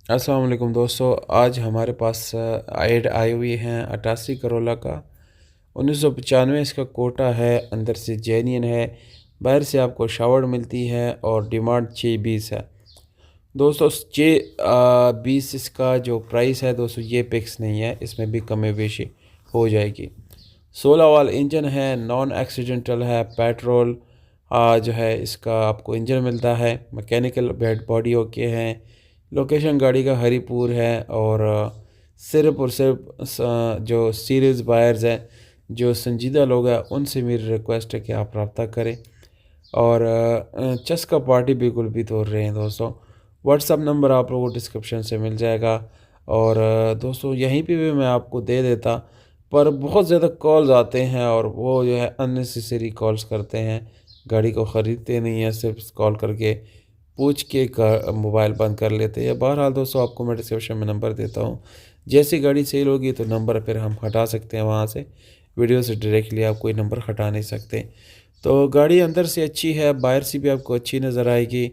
अस्सलाम वालेकुम दोस्तों। आज हमारे पास ऐड आई हुई हैं 88 करोला का 1995 इसका कोटा है। अंदर से जेन्यन है, बाहर से आपको शावर मिलती है और डिमांड 620 है दोस्तों। 620 इसका जो प्राइस है दोस्तों, ये फिक्स नहीं है, इसमें भी कमी बेशी हो जाएगी। 16 वाल इंजन है, नॉन एक्सीडेंटल है, पेट्रोल जो है इसका आपको इंजन मिलता है। मैकेनिकल बेड बॉडी ओके है। लोकेशन गाड़ी का हरीपुर है। और सिर्फ़ और सिर्फ जो सीरियस बायर्स हैं, जो संजीदा लोग हैं, उनसे मेरी रिक्वेस्ट है कि आप रब्ता करें। और चस्का पार्टी बिल्कुल भी तोड़ रहे हैं दोस्तों। व्हाट्सअप नंबर आप लोगों को डिस्क्रिप्शन से मिल जाएगा। और दोस्तों यहीं पे भी मैं आपको दे देता, पर बहुत ज़्यादा कॉल्स आते हैं और वो जो है अननेसेसरी कॉल्स करते हैं, गाड़ी को ख़रीदते नहीं हैं, सिर्फ कॉल करके पूछ के मोबाइल बंद कर लेते हैं। बहरहाल दोस्तों, आपको मैं डिस्क्रिप्शन में नंबर देता हूँ। जैसी गाड़ी सेल होगी तो नंबर फिर हम हटा सकते हैं वहाँ से। वीडियो से डायरेक्टली आप कोई नंबर हटा नहीं सकते। तो गाड़ी अंदर से अच्छी है, बाहर से भी आपको अच्छी नज़र आएगी।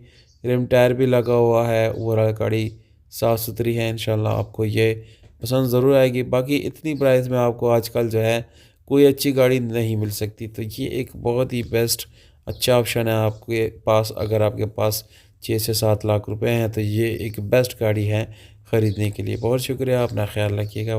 रिम टायर भी लगा हुआ है। ओवरऑल गाड़ी साफ़ सुथरी है। इंशाल्लाह आपको ये पसंद ज़रूर आएगी। बाकी इतनी प्राइस में आपको आजकल जो है कोई अच्छी गाड़ी नहीं मिल सकती, तो ये एक बहुत ही बेस्ट अच्छा ऑप्शन है आपके पास। अगर आपके पास 6 से 7 लाख रुपए हैं तो ये एक बेस्ट गाड़ी है ख़रीदने के लिए। बहुत शुक्रिया, अपना ख्याल रखिएगा।